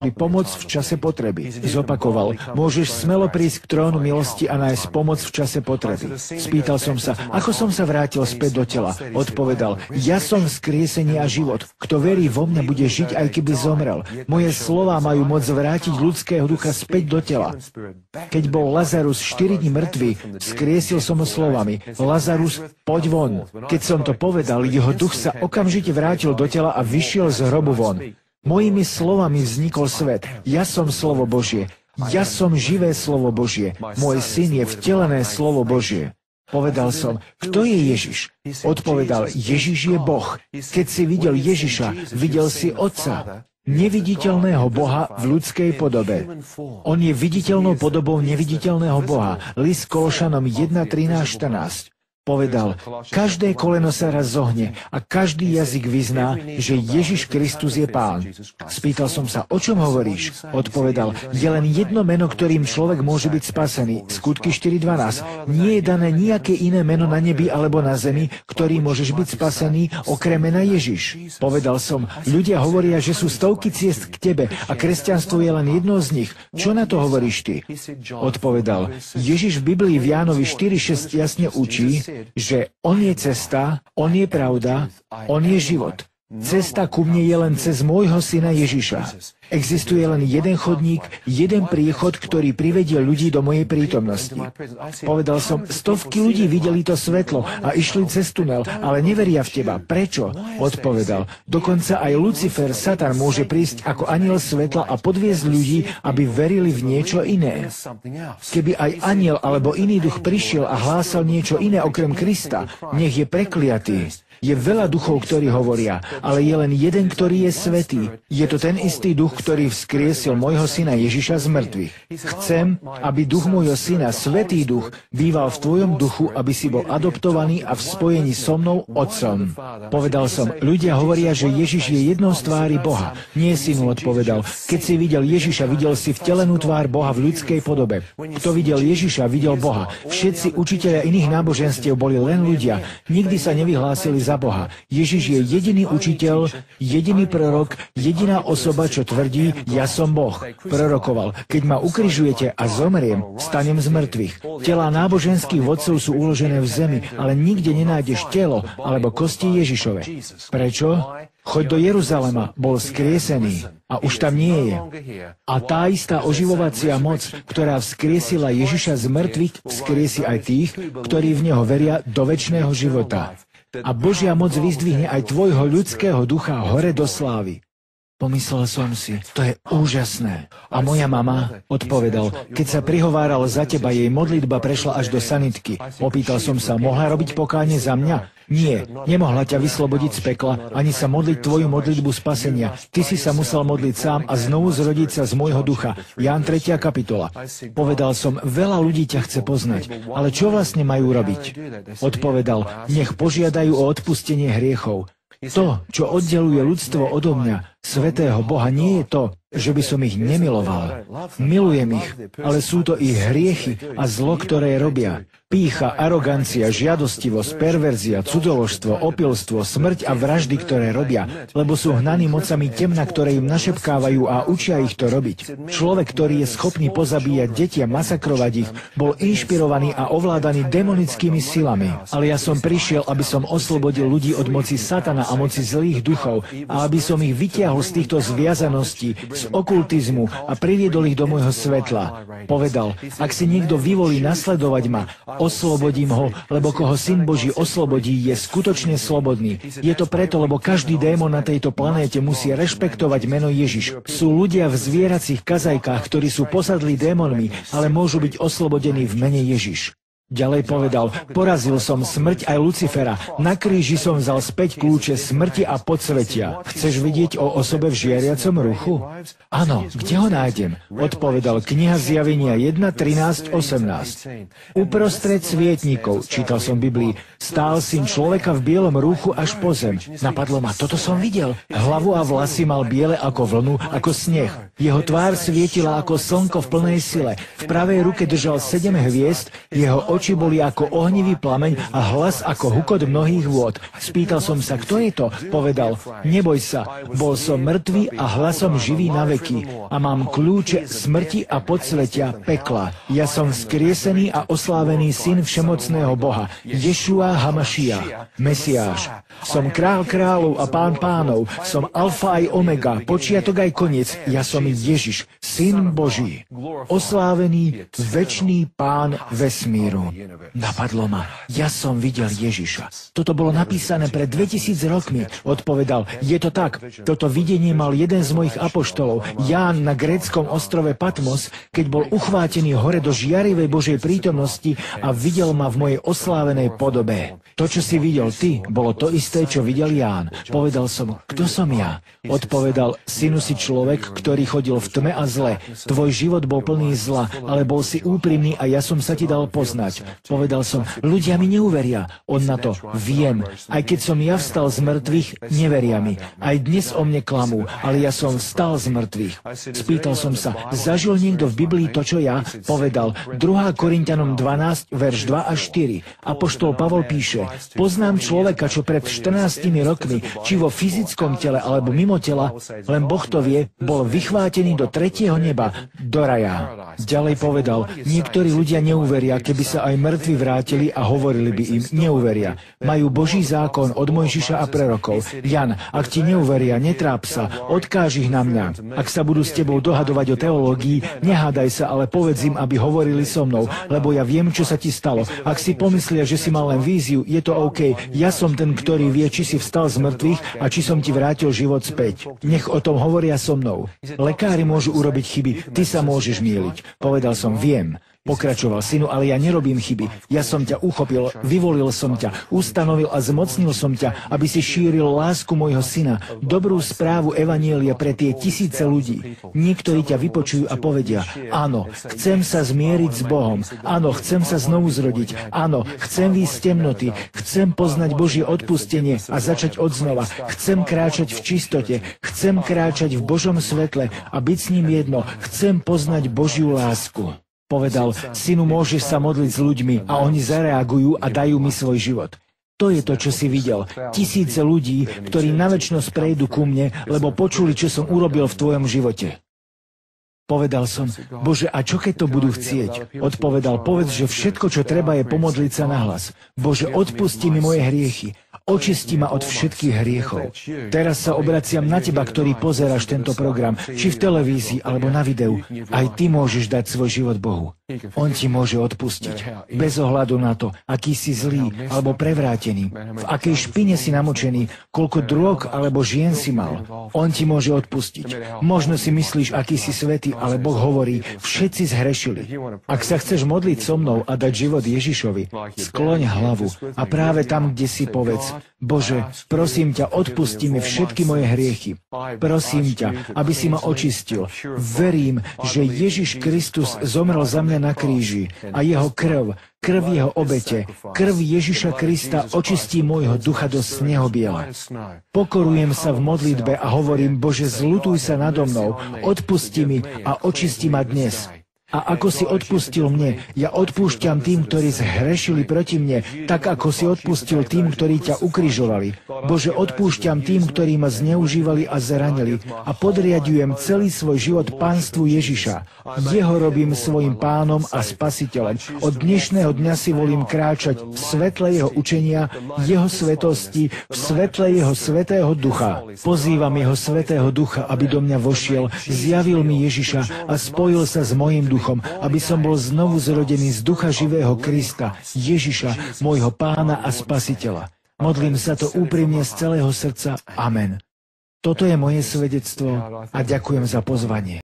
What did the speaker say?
pomoc v čase potreby. Zopakoval, môžeš smelo prísť k trónu milosti a nájsť pomoc v čase potreby. Spýtal som sa, ako som sa vrátil späť do tela. Odpovedal, ja som vzkriesenie a život. Kto verí vo mňa, bude žiť, aj keby zomrel. Moje slová majú moc vrátiť ľudského ducha späť do tela. Keď bol Lazarus 4 dni mŕtvy, vzkriesil som ho slovami, Lazarus, poď von. Keď som to povedal, jeho duch sa okamžite vrátil do tela a vyšiel z hrobu von. Mojimi slovami vznikol svet. Ja som slovo Božie. Ja som živé slovo Božie. Môj syn je vtelené slovo Božie. Povedal som, kto je Ježiš? Odpovedal, Ježiš je Boh. Keď si videl Ježiša, videl si Otca. Neviditeľného Boha v ľudskej podobe. On je viditeľnou podobou neviditeľného Boha. List Kološanom 1:13-14. Povedal, každé koleno sa raz zohne a každý jazyk vyzná, že Ježiš Kristus je Pán. Spýtal som sa, o čom hovoríš? Odpovedal, je len jedno meno, ktorým človek môže byť spasený. Skutky 4:12. Nie je dané nejaké iné meno na nebi alebo na zemi, ktorým môžeš byť spasený, okrem mena Ježiš. Povedal som, ľudia hovoria, že sú stovky ciest k tebe a kresťanstvo je len jedno z nich. Čo na to hovoríš ty? Odpovedal, Ježiš v Biblii v Jánovi 4:6 jasne učí, že on je cesta, on je pravda, on je život. Cesta ku mne je len cez môjho syna Ježiša. Existuje len jeden chodník, jeden príchod, ktorý privedie ľudí do mojej prítomnosti. Povedal som, stovky ľudí videli to svetlo a išli cez tunel, ale neveria v teba. Prečo? Odpovedal, dokonca aj Lucifer, Satan, môže prísť ako anjel svetla a podviesť ľudí, aby verili v niečo iné. Keby aj anjel alebo iný duch prišiel a hlásal niečo iné okrem Krista, nech je prekliatý. Je veľa duchov, ktorí hovoria, ale je len jeden, ktorý je svätý. Je to ten istý duch, ktorý vzkriesil môjho syna Ježiša z mŕtvych. Chcem, aby duch môjho syna, svätý duch, býval v tvojom duchu, aby si bol adoptovaný a v spojení so mnou, Otcom. Povedal som, ľudia hovoria, že Ježiš je jednou z tvári Boha. Nie, synu, odpovedal. Keď si videl Ježiša, videl si vtelenú tvár Boha v ľudskej podobe. Kto videl Ježiša, videl Boha. Všetci učitelia iných náboženstiev boli len ľudia. Nikdy sa nevyhlásili za Boha. Ježiš je jediný učiteľ, jediný prorok, jediná osoba, čo tvrdí, ja som Boh. Prorokoval, keď ma ukrižujete a zomriem, stanem z mŕtvych. Telá náboženských vodcov sú uložené v zemi, ale nikde nenájdeš telo alebo kosti Ježišove. Prečo? Choď do Jeruzalema, bol skriesený a už tam nie je. A tá istá oživovacia moc, ktorá vzkriesila Ježiša z mŕtvych, vzkriesi aj tých, ktorí v Neho veria do večného života. A Božia moc vyzdvihne aj tvojho ľudského ducha hore do slávy. Pomyslel som si, to je úžasné. A moja mama, odpovedal, keď sa prihováral za teba, jej modlitba prešla až do sanitky. Opýtal som sa, mohla robiť pokánie za mňa? Nie, nemohla ťa vyslobodiť z pekla, ani sa modliť tvoju modlitbu spasenia. Ty si sa musel modliť sám a znovu zrodiť sa z môjho ducha. Ján 3. kapitola. Povedal som, veľa ľudí ťa chce poznať, ale čo vlastne majú robiť? Odpovedal, nech požiadajú o odpustenie hriechov. To, čo oddeluje ľudstvo odo mňa, svätého Boha, nie je to, že by som ich nemiloval. Milujem ich, ale sú to ich hriechy a zlo, ktoré robia. Pýcha, arogancia, žiadostivosť, perverzia, cudzoložstvo, opilstvo, smrť a vraždy, ktoré robia, lebo sú hnaní mocami temna, ktoré im našepkávajú a učia ich to robiť. Človek, ktorý je schopný pozabíjať deti a masakrovať ich, bol inšpirovaný a ovládaný demonickými silami. Ale ja som prišiel, aby som oslobodil ľudí od moci Satana a moci zlých duchov a aby som ich vytiahol z týchto zviazaností, z okultizmu a priviedol ich do môjho svetla. Povedal, ak si niekto vyvolí nasledovať ma, oslobodím ho, lebo koho Syn Boží oslobodí, je skutočne slobodný. Je to preto, lebo každý démon na tejto planéte musí rešpektovať meno Ježiš. Sú ľudia v zvieracích kazajkách, ktorí sú posadlí démonmi, ale môžu byť oslobodení v mene Ježiš. Ďalej povedal, porazil som smrť aj Lucifera, na kríži som vzal späť kľúče smrti a podsvetia. Chceš vidieť o osobe v žiariacom ruchu? Áno, kde ho nájdem? Odpovedal kniha Zjavenia 1:13-18. Uprostred svietnikov, čítal som Biblii, stál syn človeka v bielom rúchu až po zem. Napadlo ma, toto som videl. Hlavu a vlasy mal biele ako vlnu, ako sneh. Jeho tvár svietila ako slnko v plnej sile. V pravej ruke držal 7 hviezd, jeho oči boli ako ohnivý plameň a hlas ako hukot mnohých vôd. Spýtal som sa, kto je to? Povedal, neboj sa, bol som mŕtvý a hlasom živý na veky. a mám kľúče smrti a podsvetia pekla. Ja som vzkriesený a oslávený syn všemocného Boha, Ješua Hamašia, Mesiáš. Som král kráľov a pán pánov, som alfa aj omega, počiatok aj koniec. Ja som Ježiš, syn Boží, oslávený, večný pán vesmíru. Napadlo ma, ja som videl Ježiša. Toto bolo napísané pred 2000 rokmi. Odpovedal, je to tak. Toto videnie mal jeden z mojich apoštolov, Ján na gréckom ostrove Patmos, keď bol uchvátený hore do žiarivej Božej prítomnosti a videl ma v mojej oslávenej podobe. To, čo si videl ty, bolo to isté, čo videl Ján. Povedal som, kto som ja? Odpovedal, synu, si človek, ktorý chodil v tme a zle. Tvoj život bol plný zla, ale bol si úprimný a ja som sa ti dal poznať. Povedal som, ľudia mi neuveria. On na to, viem. Aj keď som ja vstal z mŕtvych, neveria mi. Aj dnes o mne klamú, ale ja som vstal z mŕtvych. Spýtal som sa, zažil niekto v Biblii to, čo ja? Povedal, 2. Korinťanom 12, verš 2 až 4. Apoštol Pavol píše, poznám človeka, čo pred 14 rokmi, či vo fyzickom tele alebo mimo tela, len Boh to vie, bol vychvátený do 3. neba, do raja. Ďalej povedal, niektorí ľudia neuveria, keby sa aj mŕtvi vrátili a hovorili by im, neuveria. Majú Boží zákon od Mojžiša a prorokov. Jan, ak ti neuveria, netráp sa, odkáž ich na mňa. Ak sa budú s tebou dohadovať o teológii, nehádaj sa, ale povedz im, aby hovorili so mnou, lebo ja viem, čo sa ti stalo. Ak si pomyslia, že si mal len víziu, je to OK. Ja som ten, ktorý vie, či si vstal z mŕtvych a či som ti vrátil život späť. Nech o tom hovoria so mnou. Lekári môžu urobiť chyby, ty sa môžeš mýliť. Povedal som, viem. Pokračoval, synu, ale ja nerobím chyby. Ja som ťa uchopil, vyvolil som ťa, ustanovil a zmocnil som ťa, aby si šíril lásku môjho syna, dobrú správu evanielia pre tie tisíce ľudí. Niektorí ťa vypočujú a povedia, áno, chcem sa zmieriť s Bohom, áno, chcem sa znovu zrodiť, áno, chcem výjsť z temnoty, chcem poznať Božie odpustenie a začať odznova, chcem kráčať v čistote, chcem kráčať v Božom svetle a byť s ním jedno, chcem poznať Božiu lásku. Povedal, synu, môžeš sa modliť s ľuďmi a oni zareagujú a dajú mi svoj život. To je to, čo si videl. Tisíce ľudí, ktorí na večnosť prejdú ku mne, lebo počuli, čo som urobil v tvojom živote. Povedal som, Bože, a čo keď to budú chcieť? Odpovedal, povedz, že všetko, čo treba, je pomodliť sa nahlas. Bože, odpusti mi moje hriechy. Očisti ma od všetkých hriechov. Teraz sa obraciam na teba, ktorý pozeráš tento program, či v televízii alebo na videu. Aj ty môžeš dať svoj život Bohu. On ti môže odpustiť. Bez ohľadu na to, aký si zlý alebo prevrátený, v akej špine si namočený, koľko drog alebo žien si mal. On ti môže odpustiť. Možno si myslíš, aký si svätý, ale Boh hovorí, všetci zhrešili. Ak sa chceš modliť so mnou a dať život Ježišovi, skloň hlavu a práve tam, kde si povedz, Bože, prosím ťa, odpusti mi všetky moje hriechy. Prosím ťa, aby si ma očistil. Verím, že Ježiš Kristus zomrel za mňa na kríži a jeho krv jeho obete, krv Ježiša Krista očistí môjho ducha do snehobiela. Pokorujem sa v modlitbe a hovorím, Bože, zľutuj sa nado mnou, odpusti mi a očisti ma dnes. A ako si odpustil mne, ja odpúšťam tým, ktorí zhrešili proti mne, tak ako si odpustil tým, ktorí ťa ukrižovali. Bože, odpúšťam tým, ktorí ma zneužívali a zranili a podriadujem celý svoj život pánstvu Ježiša. Jeho robím svojim pánom a spasiteľom. Od dnešného dňa si volím kráčať v svetle jeho učenia, jeho svetosti, v svetle jeho svätého ducha. Pozývam jeho svätého ducha, aby do mňa vošiel, zjavil mi Ježiša a spojil sa s mojím duchom, aby som bol znovu zrodený z ducha živého Krista, Ježiša, môjho pána a spasiteľa. Modlím sa to úprimne z celého srdca. Amen. Toto je moje svedectvo a ďakujem za pozvanie.